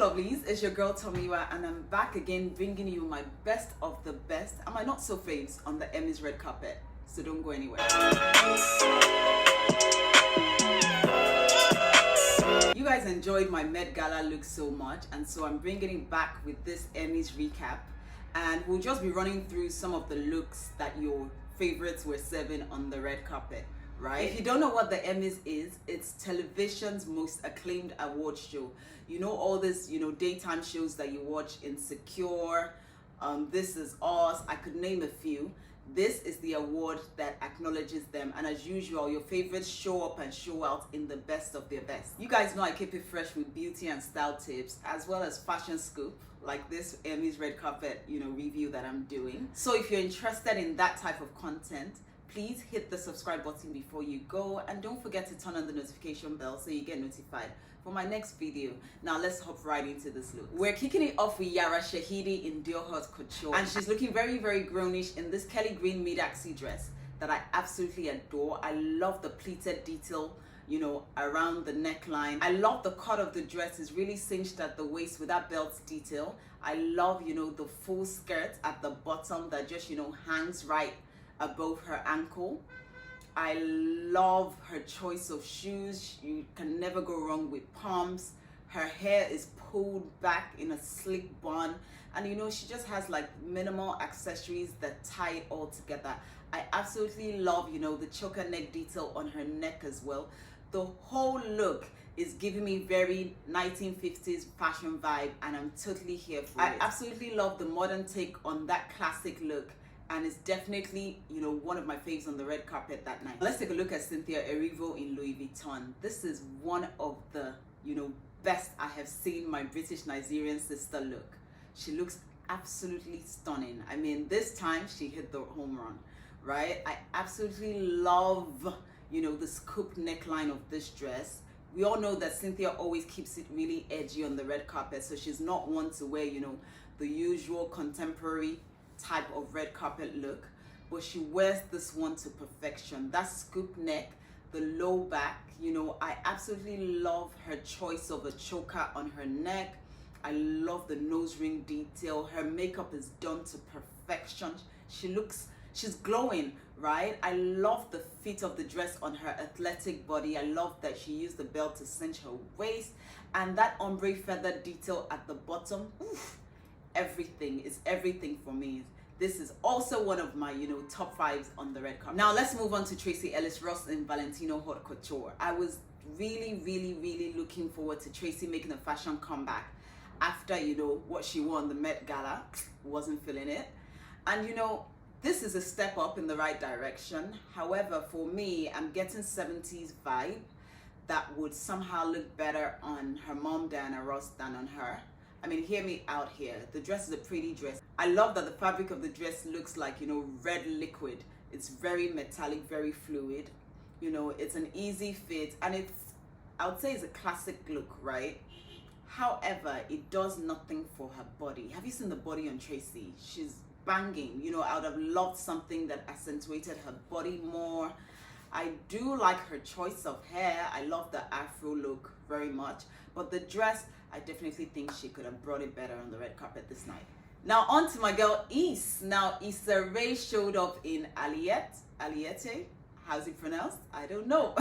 lovelies, it's your girl Tomiwa, and I'm back again bringing you my best of the best and my not so faves on the Emmys red carpet. So don't go anywhere. You guys enjoyed my Met Gala look so much, and so I'm bringing it back with this Emmys recap, and we'll just be running through some of the looks that your favorites were serving on the red carpet. Right? If you don't know what the Emmys is, it's television's most acclaimed award show. You know, all this, daytime shows that you watch, Insecure, This Is Us, I could name a few. This is the award that acknowledges them, and as usual, your favorites show up and show out in the best of their best. You guys know I keep it fresh with beauty and style tips, as well as fashion scoop, like this Emmys red carpet, review that I'm doing. So if you're interested in that type of content, please hit the subscribe button before you go, and don't forget to turn on the notification bell so you get notified for my next video. Now let's hop right into this look. We're kicking it off with Yara Shahidi in Dior Haute Couture, and she's looking very, very grownish in this Kelly green mid-axi dress that I absolutely adore. I love the pleated detail, around the neckline. I love the cut of the dress is really cinched at the waist with that belt detail. I love, the full skirt at the bottom that just, hangs right above her ankle. I love her choice of shoes. You can never go wrong with pumps. Her hair is pulled back in a slick bun, and she just has like minimal accessories that tie it all together. I absolutely love the choker neck detail on her neck as well. The whole look is giving me very 1950s fashion vibe, and I'm totally here for it. I absolutely love the modern take on that classic look, and it's definitely, one of my faves on the red carpet that night. Let's take a look at Cynthia Erivo in Louis Vuitton. This is one of the, best I have seen my British Nigerian sister look. She looks absolutely stunning. I mean, this time she hit the home run, right? I absolutely love, the scoop neckline of this dress. We all know that Cynthia always keeps it really edgy on the red carpet, so she's not one to wear, the usual contemporary type of red carpet look, but she wears this one to perfection. That scoop neck, the low back, I absolutely love her choice of a choker on her neck. I love the nose ring detail. Her makeup is done to perfection. She's glowing, right? I love the fit of the dress on her athletic body. I love that she used the belt to cinch her waist, and that ombre feather detail at the bottom. Oof. Everything is everything for me. This is also one of my top fives on the red carpet. Now let's move on to Tracee Ellis Ross in Valentino Haute Couture. I was really, really, really looking forward to Tracee making a fashion comeback after what she wore on the Met Gala. Wasn't feeling it, and this is a step up in the right direction. However, for me, I'm getting 70s vibe that would somehow look better on her mom Diana Ross than on her. I mean, hear me out here. The dress is a pretty dress. I love that the fabric of the dress looks like, red liquid. It's very metallic, very fluid. It's an easy fit, and I would say it's a classic look, right? However, it does nothing for her body. Have you seen the body on Tracee? She's banging. I would have loved something that accentuated her body more. I do like her choice of hair. I love the afro look very much, but the dress, I definitely think she could have brought it better on the red carpet this night. Now on to my girl Issa. Now Issa Rae showed up in Aliette. How's it pronounced? I don't know.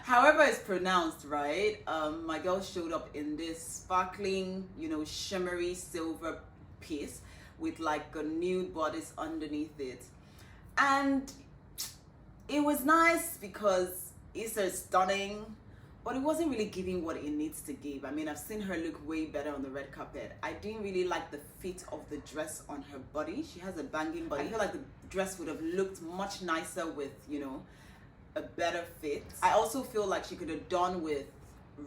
However it's pronounced, right? My girl showed up in this sparkling, shimmery silver piece with like a nude bodice underneath it. And it was nice because Issa is stunning, but it wasn't really giving what it needs to give. I mean, I've seen her look way better on the red carpet. I didn't really like the fit of the dress on her body. She has a banging body. I feel like the dress would have looked much nicer with, a better fit. I also feel like she could have done with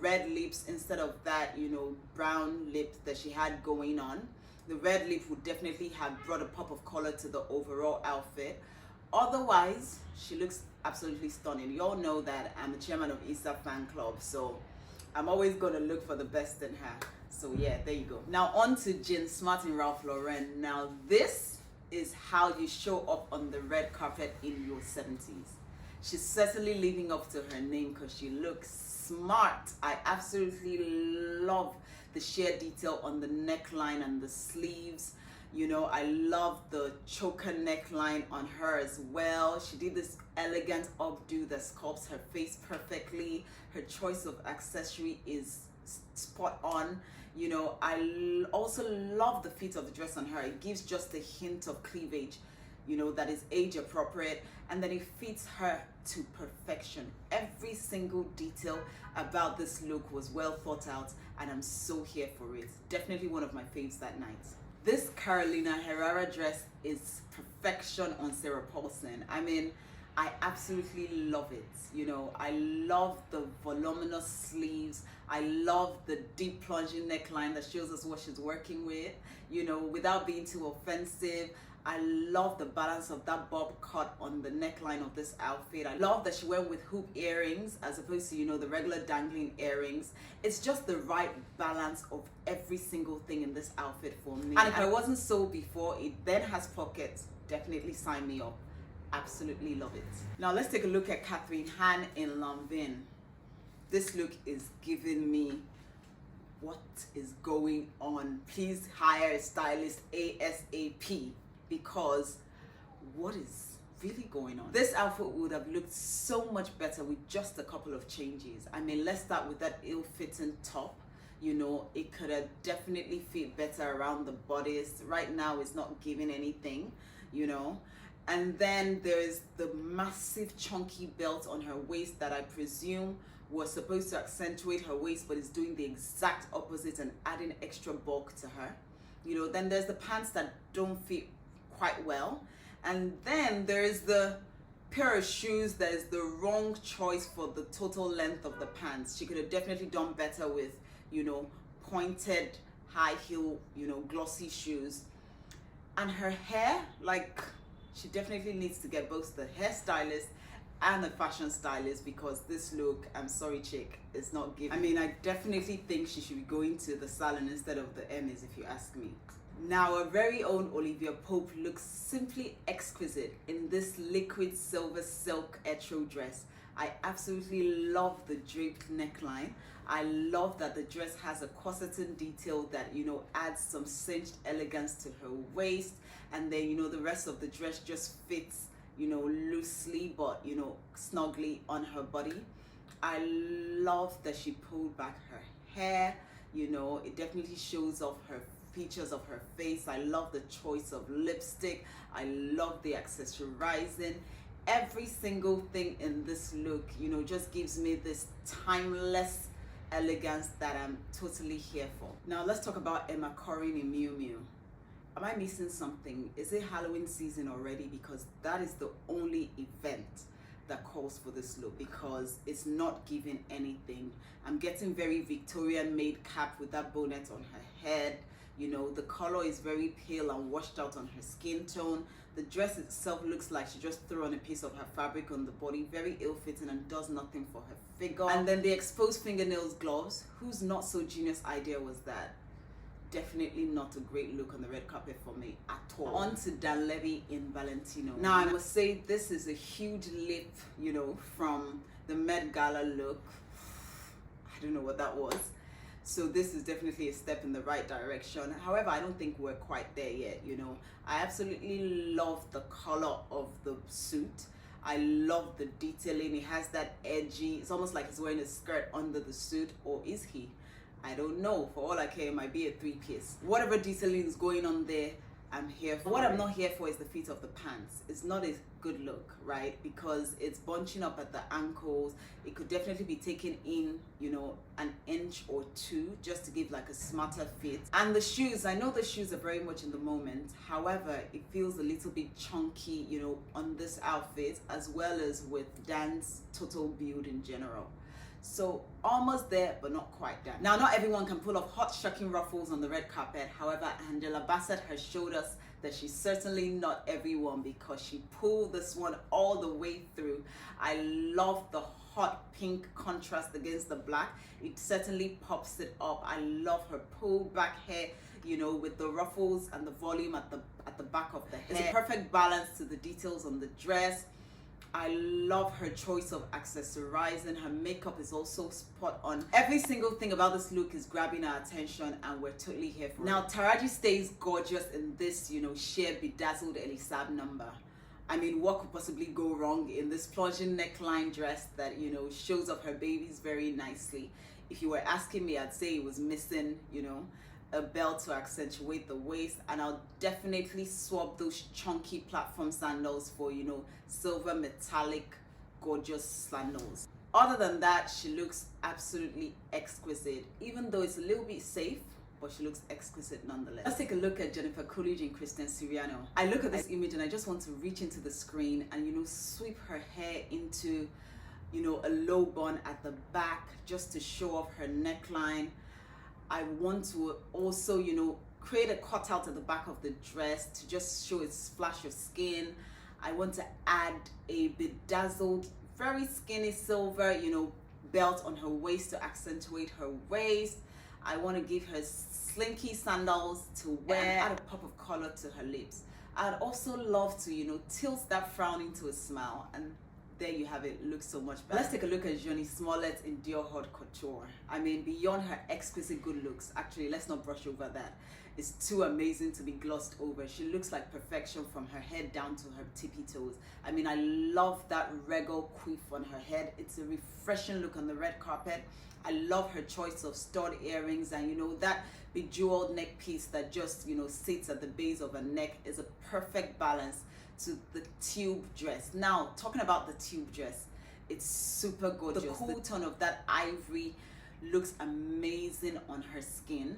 red lips instead of that, brown lips that she had going on. The red lip would definitely have brought a pop of color to the overall outfit. Otherwise, she looks absolutely stunning. You all know that I'm the chairman of Issa fan club, so I'm always going to look for the best in her. So yeah, there you go. Now on to Jean Smart in Ralph Lauren. Now this is how you show up on the red carpet in your 70s. She's certainly living up to her name because she looks smart. I absolutely love the sheer detail on the neckline and the sleeves. You know, I love the choker neckline on her as well. She did this elegant updo that sculpts her face perfectly. Her choice of accessory is spot on. You know, I also love the fit of the dress on her. It gives just a hint of cleavage, you know, that is age appropriate, and then it fits her to perfection. Every single detail about this look was well thought out, and I'm so here for it. Definitely one of my faves that night. This Carolina Herrera dress is perfection on Sarah Paulson. I mean, I absolutely love it. You know, I love the voluminous sleeves. I love the deep plunging neckline that shows us what she's working with, you know, without being too offensive. I love the balance of that bob cut on the neckline of this outfit. I love that she went with hoop earrings as opposed to, you know, the regular dangling earrings. It's just the right balance of every single thing in this outfit for me. And if I wasn't sold before, it then has pockets. Definitely sign me up. Absolutely love it. Now let's take a look at Catherine Han in Lanvin. This look is giving me what is going on. Please hire a stylist ASAP, because what is really going on? This outfit would have looked so much better with just a couple of changes. I mean, let's start with that ill-fitting top. You know, it could have definitely fit better around the bodice. Right now it's not giving anything, you know. And then there's the massive chunky belt on her waist that I presume was supposed to accentuate her waist, but is doing the exact opposite and adding extra bulk to her. You know, then there's the pants that don't fit quite well. And then there's the pair of shoes that is the wrong choice for the total length of the pants. She could have definitely done better with, you know, pointed high heel, you know, glossy shoes. And her hair, like, she definitely needs to get both the hairstylist and a fashion stylist, because this look, I'm sorry chick, is not giving. I mean, I definitely think she should be going to the salon instead of the Emmys, if you ask me. Now, our very own Olivia Pope looks simply exquisite in this liquid silver silk etro dress. I absolutely love the draped neckline. I love that the dress has a corseting detail that, you know, adds some cinched elegance to her waist. And then, you know, the rest of the dress just fits, you know, loosely, but, you know, snugly on her body. I love that she pulled back her hair. You know, it definitely shows off her features of her face. I love the choice of lipstick. I love the accessorizing. Every single thing in this look, you know, just gives me this timeless elegance that I'm totally here for. Now let's talk about Emma Corrin in Miu Miu. Am I missing something? Is it Halloween season already? Because that is the only event that calls for this look, because it's not giving anything. I'm getting very Victorian made cap with that bonnet on her head. You know, the color is very pale and washed out on her skin tone. The dress itself looks like she just threw on a piece of her fabric on the body. Very ill-fitting and does nothing for her figure. And then the exposed fingernails gloves. Whose not so genius idea was that? Definitely not a great look on the red carpet for me at all. On to Dan Levy in Valentino. Now I must say this is a huge leap, you know, from the Met Gala look. I don't know what that was. So this is definitely a step in the right direction. However, I don't think we're quite there yet, you know. I absolutely love the color of the suit. I love the detailing. It has that edgy, it's almost like he's wearing a skirt under the suit, or is he? I don't know. For all I care, it might be a three-piece. Whatever detailing is going on there, I'm here for. What I'm not here for is the fit of the pants. It's not a good look, right? Because it's bunching up at the ankles. It could definitely be taken in, you know, an inch or two just to give like a smarter fit. And the shoes, I know the shoes are very much in the moment. However, it feels a little bit chunky, you know, on this outfit, as well as with Dan's total build in general. So almost there, but not quite there. Now, not everyone can pull off hot, shocking ruffles on the red carpet. However, Angela Bassett has showed us that she's certainly not everyone, because she pulled this one all the way through. I love the hot pink contrast against the black. It certainly pops it up. I love her pulled back hair, you know, with the ruffles and the volume at the back of the hair. It's a perfect balance to the details on the dress. I love her choice of accessorizing. Her makeup is also spot on. Every single thing about this look is grabbing our attention, and we're totally here for it. Now, Taraji stays gorgeous in this, sheer bedazzled Elisab number. I mean, what could possibly go wrong in this plunging neckline dress that, shows off her babies very nicely? If you were asking me, I'd say it was missing, a belt to accentuate the waist, and I'll definitely swap those chunky platform sandals for, silver metallic gorgeous sandals. Other than that, she looks absolutely exquisite, even though it's a little bit safe, but she looks exquisite nonetheless. Let's take a look at Jennifer Coolidge and Kristen Siriano. I look at this image and I just want to reach into the screen and, sweep her hair into, a low bun at the back just to show off her neckline. I want to also, create a cutout at the back of the dress to just show its splash of skin. I want to add a bedazzled, very skinny silver, belt on her waist to accentuate her waist. I want to give her slinky sandals to wear, and add a pop of color to her lips. I'd also love to, tilt that frown into a smile, and there you have it. Looks so much better. Let's take a look at Johnny Smallett in Dior Haute Couture. I mean, beyond her exquisite good looks, actually, let's not brush over that. It's too amazing to be glossed over. She looks like perfection from her head down to her tippy toes. I mean, I love that regal quiff on her head. It's a refreshing look on the red carpet. I love her choice of stud earrings, and that bejeweled neck piece that just sits at the base of her neck is a perfect balance to the tube dress. Now, talking about the tube dress, it's super gorgeous. The cool tone of that ivory looks amazing on her skin.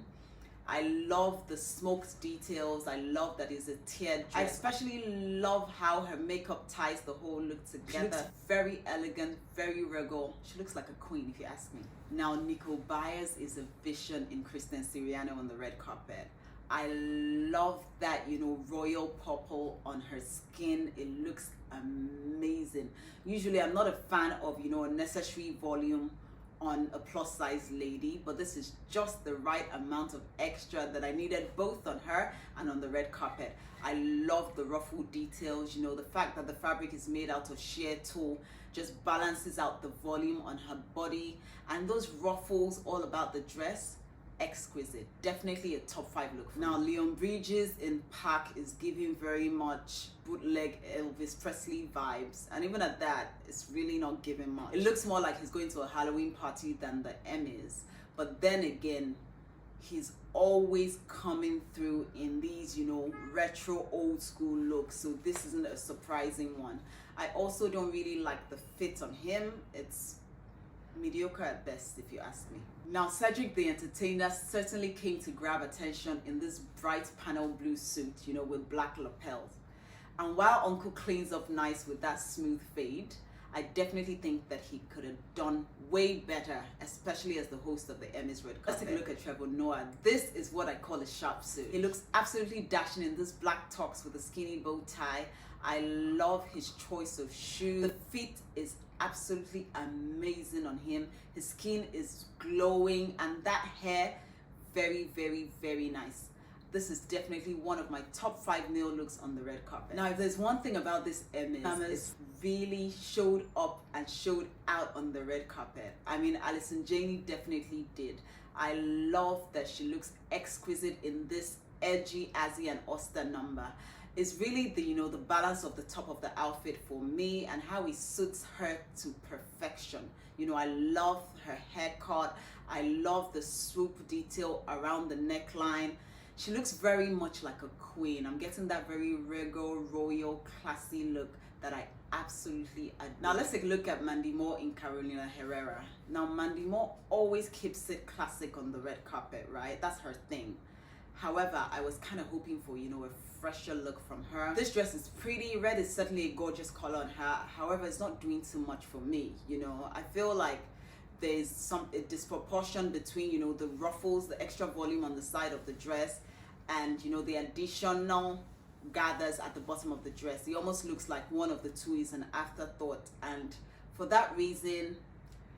I love the smoked details. I love that it's a tiered dress. I especially love how her makeup ties the whole look together. She looks very elegant, very regal. She looks like a queen, if you ask me. Now, Nicole Byers is a vision in Kristen Siriano on the red carpet. I love that, royal purple on her skin. It looks amazing. Usually, I'm not a fan of, unnecessary volume on a plus size lady, but this is just the right amount of extra that I needed both on her and on the red carpet. I love the ruffle details. The fact that the fabric is made out of sheer tulle just balances out the volume on her body, and those ruffles all about the dress, exquisite. Definitely a top 5 look. Now, Leon Bridges in Park is giving very much bootleg Elvis Presley vibes, and even at that, it's really not giving much. It looks more like he's going to a Halloween party than the Emmys, but then again, he's always coming through in these, retro old school looks, so this isn't a surprising one. I also don't really like the fit on him. It's mediocre at best, if you ask me. Now, Cedric the Entertainer certainly came to grab attention in this bright panel blue suit, with black lapels. And while Uncle cleans up nice with that smooth fade, I definitely think that he could have done way better, especially as the host of the Emmys red carpet. Let's take a look at Trevor Noah. This is what I call a sharp suit. He looks absolutely dashing in this black tux with a skinny bow tie. I love his choice of shoes. The fit is absolutely amazing on him. His skin is glowing, and that hair, very, very, very nice. This is definitely one of my top 5 nail looks on the red carpet. Now, if there's one thing about this Emmys, it really showed up and showed out on the red carpet. I mean, Alison Janney definitely did. I love that she looks exquisite in this edgy Azzy and Oster number. It's really the the balance of the top of the outfit for me, and how it suits her to perfection. I love her haircut. I love the swoop detail around the neckline. She looks very much like a queen. I'm getting that very regal, royal, classy look that I absolutely adore. Now, let's take a look at Mandy Moore in Carolina Herrera. Now, Mandy Moore always keeps it classic on the red carpet, right? That's her thing. However, I was kind of hoping for, a fresher look from her. This dress is pretty. Red is certainly a gorgeous color on her. However, it's not doing too much for me. I feel like there's a disproportion between, the ruffles, the extra volume on the side of the dress, and, the additional gathers at the bottom of the dress. It almost looks like one of the two is an afterthought. And for that reason,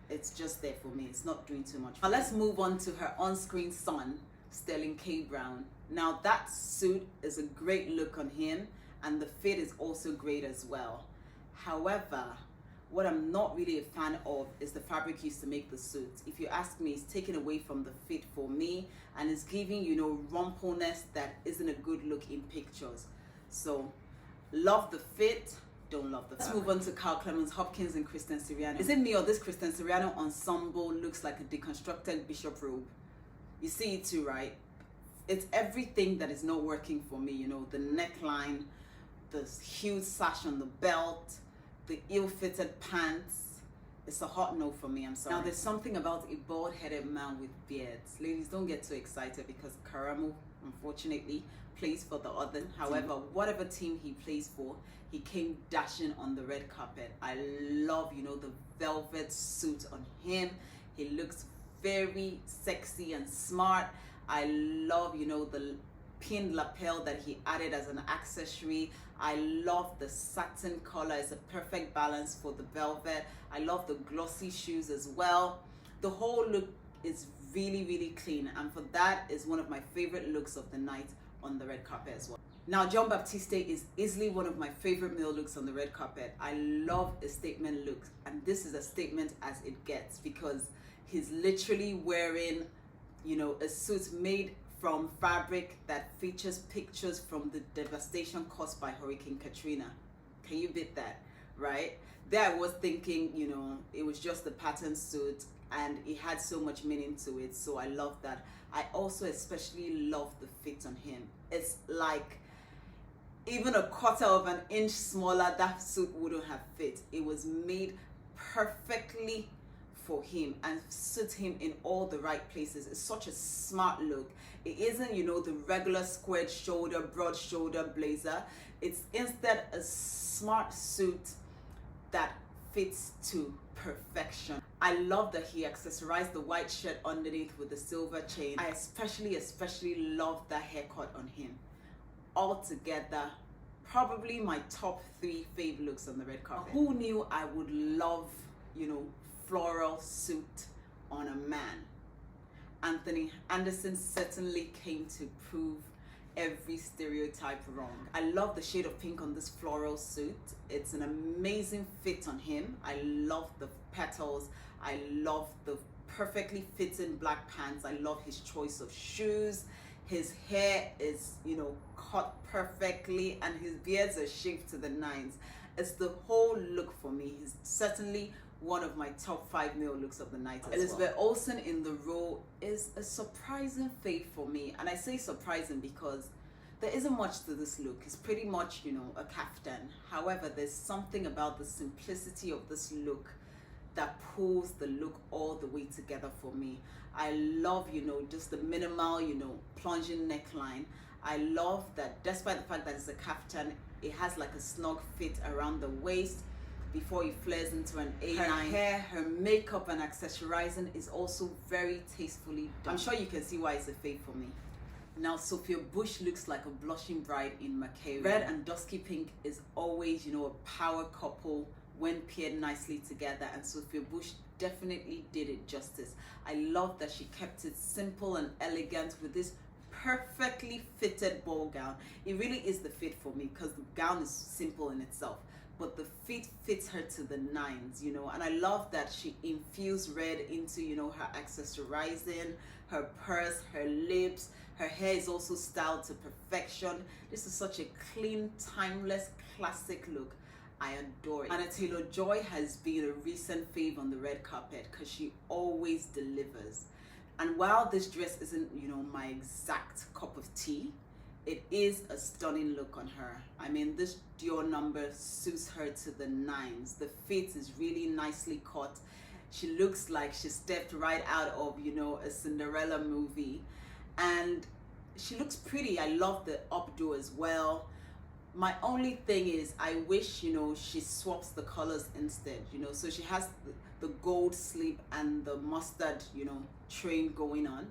it's just there for me. It's not doing too much. Now, let's move on to her on-screen son, Sterling K. Brown. Now, that suit is a great look on him, and the fit is also great as well. However, what I'm not really a fan of is the fabric used to make the suit. If you ask me, it's taken away from the fit for me, and it's giving, you know, rumpleness that isn't a good look in pictures. So, love the fit, don't love the fabric. Let's move on to Carl Clemens Hopkins and Kristen Siriano. Is it me or this Kristen Siriano ensemble looks like a deconstructed bishop robe? You see it too, right? It's everything that is not working for me, you know, the neckline, the huge sash on the belt, the ill-fitted pants. It's a hot no for me, I'm sorry. Now, there's something about a bald-headed man with beards. Ladies, don't get too excited because Karamo, unfortunately, plays for the other. However, whatever team he plays for, he came dashing on the red carpet. I love, you know, the velvet suit on him. He looks very sexy and smart. I love, you know, the pinned lapel that he added as an accessory. I love the satin color. It's a perfect balance for the velvet. I love the glossy shoes as well. The whole look is really, really clean, and for that is one of my favorite looks of the night on the red carpet as well. Now, John Baptiste is easily one of my favorite male looks on the red carpet. I love a statement look, and this is a statement as it gets because he's literally wearing, you know, a suit made from fabric that features pictures from the devastation caused by Hurricane Katrina. Can you beat that, right? There I was thinking, you know, it was just a pattern suit and it had so much meaning to it, so I love that. I also especially love the fit on him. It's like even a quarter of an inch smaller, that suit wouldn't have fit. It was made perfectly for him and suits him in all the right places. It's such a smart look. It isn't, you know, the regular squared shoulder, broad shoulder blazer. It's instead a smart suit that fits to perfection. I love that he accessorized the white shirt underneath with the silver chain. I especially love that haircut on him. Altogether, probably my top 3 fave looks on the red carpet. Who knew I would love, you know, floral suit on a man? Anthony Anderson certainly came to prove every stereotype wrong. I love the shade of pink on this floral suit. It's an amazing fit on him. I love the petals. I love the perfectly fitting black pants. I love his choice of shoes. His hair is, you know, cut perfectly and his beards are shaved to the nines. It's the whole look for me. He's certainly one of my top 5 male looks of the night as Elizabeth well. Olsen in the role is a surprising fave for me, and I say surprising because there isn't much to this look. It's pretty much, you know, a kaftan. However, there's something about the simplicity of this look that pulls the look all the way together for me. I love, you know, just the minimal, you know, plunging neckline. I love that despite the fact that it's a kaftan, it has like a snug fit around the waist before it flares into an A-line. Her hair, her makeup and accessorizing is also very tastefully done. I'm sure you can see why it's a fave for me. Now, Sophia Bush looks like a blushing bride in Macari. Red and dusky pink is always, you know, a power couple when paired nicely together, and Sophia Bush definitely did it justice. I love that she kept it simple and elegant with this perfectly fitted ball gown. It really is the fit for me because the gown is simple in itself, but the fit fits her to the nines, you know. And I love that she infused red into, you know, her accessorizing, her purse, her lips. Her hair is also styled to perfection. This is such a clean, timeless, classic look. I adore it. Anna Taylor-Joy has been a recent fave on the red carpet because she always delivers. And while this dress isn't, you know, my exact cup of tea, it is a stunning look on her. I mean, this Dior number suits her to the nines. The fit is really nicely cut. She looks like she stepped right out of, you know, a Cinderella movie. And she looks pretty. I love the updo as well. My only thing is I wish, you know, she swaps the colors instead, you know. So she has the gold sleeve and the mustard, you know, train going on.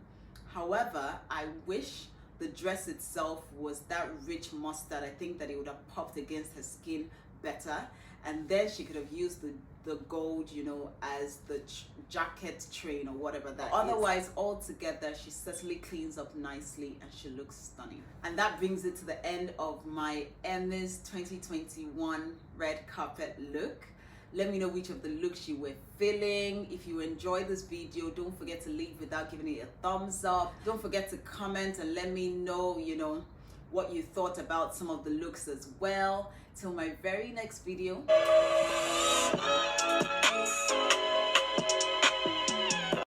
However, I wish the dress itself was that rich mustard. I think that it would have popped against her skin better. And then she could have used the gold, you know, as the jacket train or whatever that otherwise, altogether, she certainly cleans up nicely and she looks stunning. And that brings it to the end of my Emmys 2021 red carpet look. Let me know which of the looks you were feeling. If you enjoyed this video, don't forget to leave without giving it a thumbs up. Don't forget to comment and let me know, you know, what you thought about some of the looks as well. Till my very next video.